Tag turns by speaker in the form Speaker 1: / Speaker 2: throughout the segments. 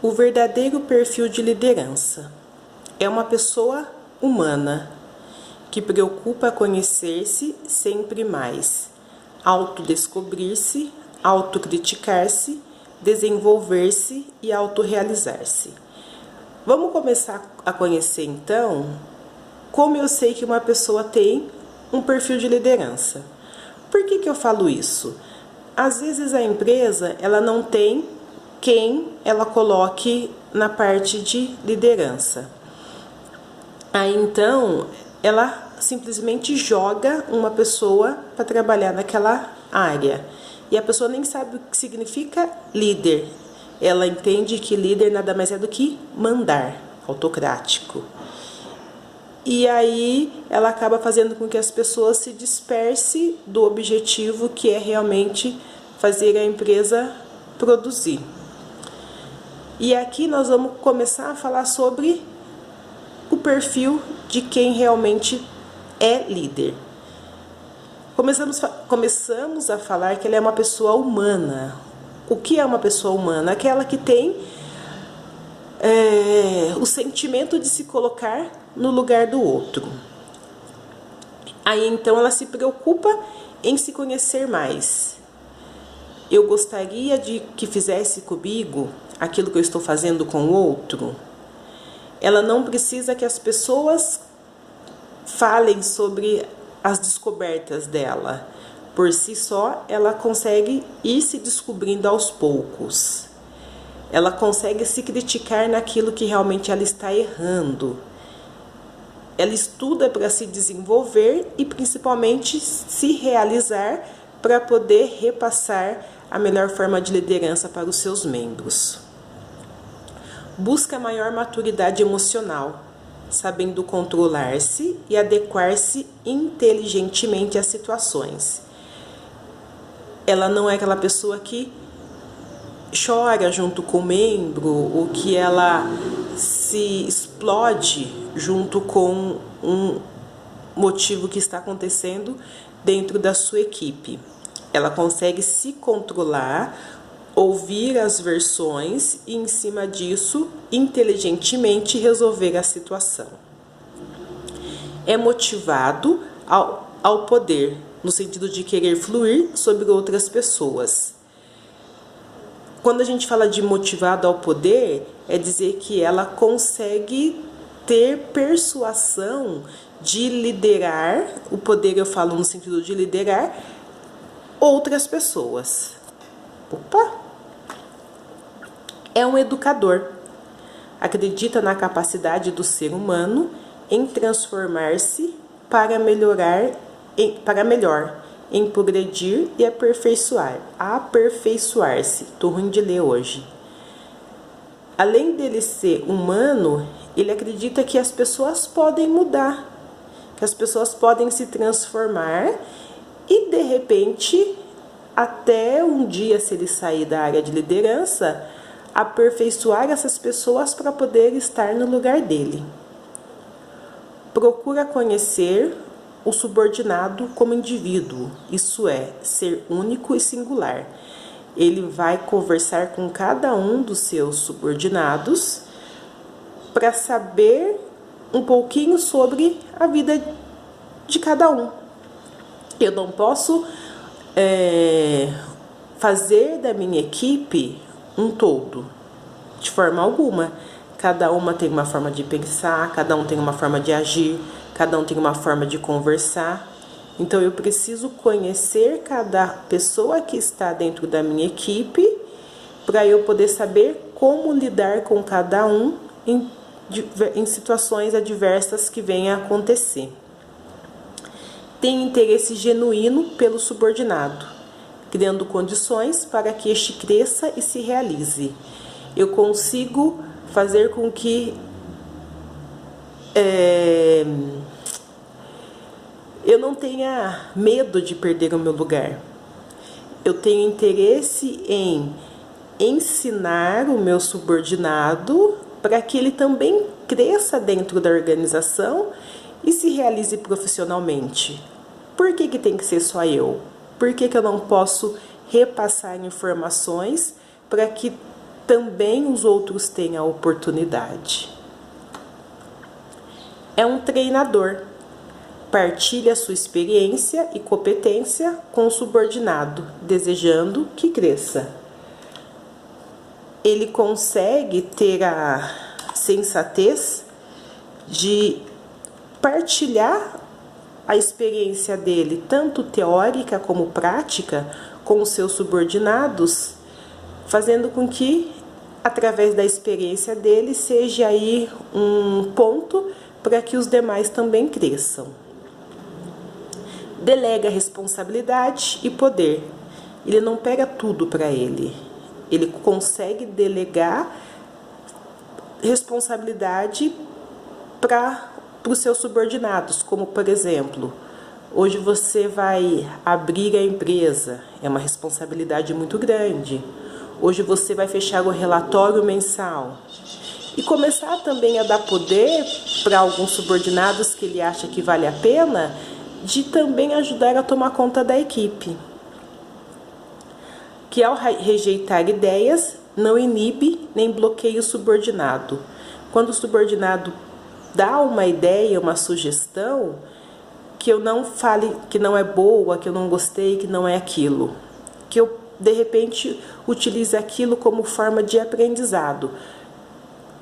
Speaker 1: O verdadeiro perfil de liderança é uma pessoa humana que preocupa conhecer-se sempre mais, autodescobrir-se, autocriticar-se, desenvolver-se e autorrealizar-se. Vamos começar a conhecer então como eu sei que uma pessoa tem um perfil de liderança. Por que eu falo isso? Às vezes a empresa ela não tem quem ela coloque na parte de liderança. Aí então ela simplesmente joga uma pessoa para trabalhar naquela área. E a pessoa nem sabe o que significa líder. Ela entende que líder nada mais é do que mandar, autocrático. E aí ela acaba fazendo com que as pessoas se dispersem do objetivo que é realmente fazer a empresa produzir. E aqui nós vamos começar a falar sobre o perfil de quem realmente é líder. Começamos a falar que ela é uma pessoa humana. O que é uma pessoa humana? Aquela que tem o sentimento de se colocar no lugar do outro. Aí então ela se preocupa em se conhecer mais. Eu gostaria de que fizesse comigo aquilo que eu estou fazendo com o outro. Ela não precisa que as pessoas falem sobre as descobertas dela. Por si só, ela consegue ir se descobrindo aos poucos. Ela consegue se criticar naquilo que realmente ela está errando. Ela estuda para se desenvolver e principalmente se realizar para poder repassar a melhor forma de liderança para os seus membros. Busca maior maturidade emocional, sabendo controlar-se e adequar-se inteligentemente às situações. Ela não é aquela pessoa que chora junto com o membro ou que ela se explode junto com um motivo que está acontecendo dentro da sua equipe. Ela consegue se controlar, ouvir as versões e, em cima disso, inteligentemente resolver a situação. É motivado ao poder, no sentido de querer fluir sobre outras pessoas. Quando a gente fala de motivado ao poder, é dizer que ela consegue ter persuasão de liderar, o poder eu falo no sentido de liderar outras pessoas. É um educador. Acredita na capacidade do ser humano em transformar-se para melhor, em progredir e aperfeiçoar-se. Tô ruim de ler hoje. Além dele ser humano, ele acredita que as pessoas podem mudar, que as pessoas podem se transformar e, de repente, até um dia, se ele sair da área de liderança, aperfeiçoar essas pessoas para poder estar no lugar dele. Procura conhecer o subordinado como indivíduo, isso é, ser único e singular. Ele vai conversar com cada um dos seus subordinados para saber um pouquinho sobre a vida de cada um. Eu não posso fazer da minha equipe um todo, de forma alguma. Cada uma tem uma forma de pensar, cada um tem uma forma de agir, cada um tem uma forma de conversar. Então eu preciso conhecer cada pessoa que está dentro da minha equipe para eu poder saber como lidar com cada um em situações adversas que venham a acontecer. Tem interesse genuíno pelo subordinado, criando condições para que este cresça e se realize. Eu consigo fazer com que eu não tenha medo de perder o meu lugar. Eu tenho interesse em ensinar o meu subordinado para que ele também cresça dentro da organização e se realize profissionalmente. Por que tem que ser só eu? Por que eu não posso repassar informações para que também os outros têm a oportunidade. É um treinador. Partilha sua experiência e competência com o subordinado, desejando que cresça. Ele consegue ter a sensatez de partilhar a experiência dele, tanto teórica como prática, com os seus subordinados, fazendo com que, através da experiência dele, seja aí um ponto para que os demais também cresçam. Delega responsabilidade e poder. Ele não pega tudo para ele. Ele consegue delegar responsabilidade para os seus subordinados, como por exemplo, hoje você vai abrir a empresa, é uma responsabilidade muito grande. Hoje você vai fechar o relatório mensal. E começar também a dar poder para alguns subordinados que ele acha que vale a pena, de também ajudar a tomar conta da equipe. Que ao rejeitar ideias, não inibe nem bloqueia o subordinado. Quando o subordinado dá uma ideia, uma sugestão, que eu não fale que não é boa, que eu não gostei, que não é aquilo. Que eu, de repente, utilize aquilo como forma de aprendizado.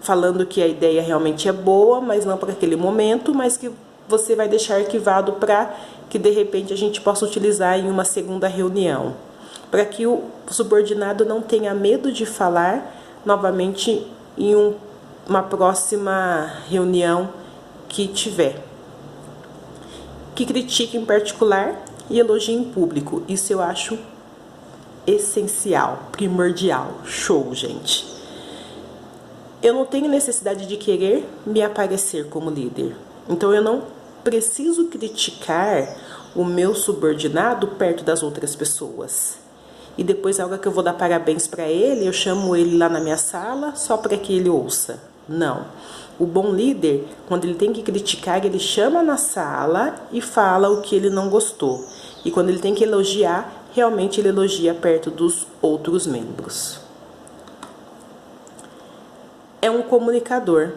Speaker 1: Falando que a ideia realmente é boa, mas não para aquele momento, mas que você vai deixar arquivado para que de repente a gente possa utilizar em uma segunda reunião. Para que o subordinado não tenha medo de falar novamente em uma próxima reunião que tiver. Que critique em particular e elogie em público. Isso eu acho essencial, primordial. Show, gente. Eu não tenho necessidade de querer me aparecer como líder. Então eu não preciso criticar o meu subordinado perto das outras pessoas. E depois, a hora que eu vou dar parabéns para ele, eu chamo ele lá na minha sala só para que ele ouça. Não. O bom líder, quando ele tem que criticar, ele chama na sala e fala o que ele não gostou. E quando ele tem que elogiar, realmente ele elogia perto dos outros membros. É um comunicador,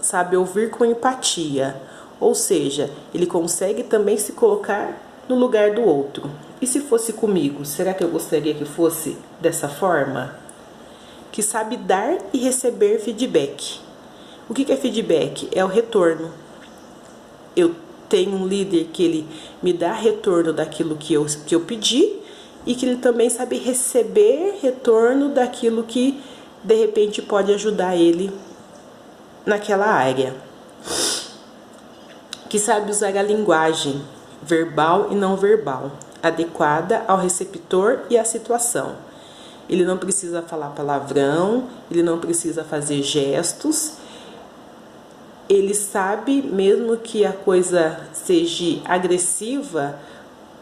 Speaker 1: sabe ouvir com empatia, ou seja, ele consegue também se colocar no lugar do outro. E se fosse comigo, será que eu gostaria que fosse dessa forma? Que sabe dar e receber feedback. O que é feedback? É o retorno. Eu tenho um líder que ele me dá retorno daquilo que eu pedi e que ele também sabe receber retorno daquilo que de repente pode ajudar ele naquela área. Que sabe usar a linguagem verbal e não verbal, adequada ao receptor e à situação. Ele não precisa falar palavrão, ele não precisa fazer gestos. Ele sabe, mesmo que a coisa seja agressiva,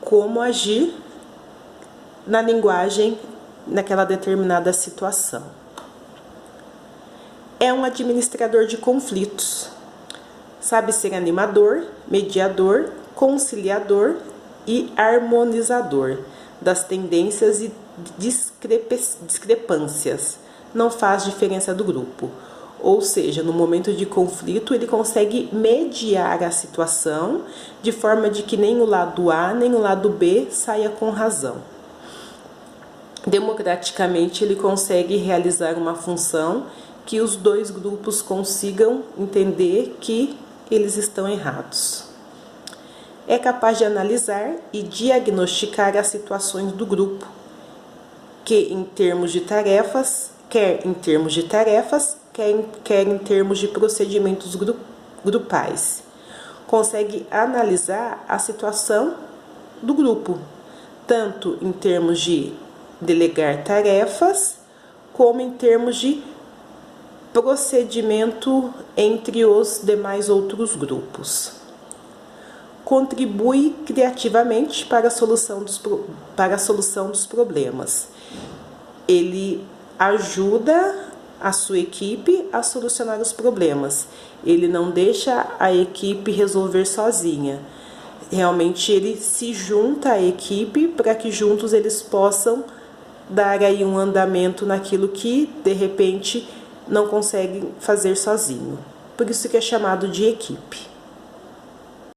Speaker 1: como agir na linguagem naquela determinada situação. É um administrador de conflitos. Sabe ser animador, mediador, conciliador e harmonizador das tendências e discrepâncias. Não faz diferença do grupo. Ou seja, no momento de conflito, ele consegue mediar a situação de forma de que nem o lado A nem o lado B saia com razão. Democraticamente, ele consegue realizar uma função que os dois grupos consigam entender que eles estão errados. É capaz de analisar e diagnosticar as situações do grupo, quer em termos de tarefas, quer em termos de procedimentos grupais. Consegue analisar a situação do grupo, tanto em termos de delegar tarefas, como em termos de procedimento entre os demais outros grupos. Contribui criativamente para a solução dos problemas. Ele ajuda a sua equipe a solucionar os problemas. Ele não deixa a equipe resolver sozinha. Realmente ele se junta à equipe para que juntos eles possam dar aí um andamento naquilo que de repente não consegue fazer sozinho. Por isso que é chamado de equipe.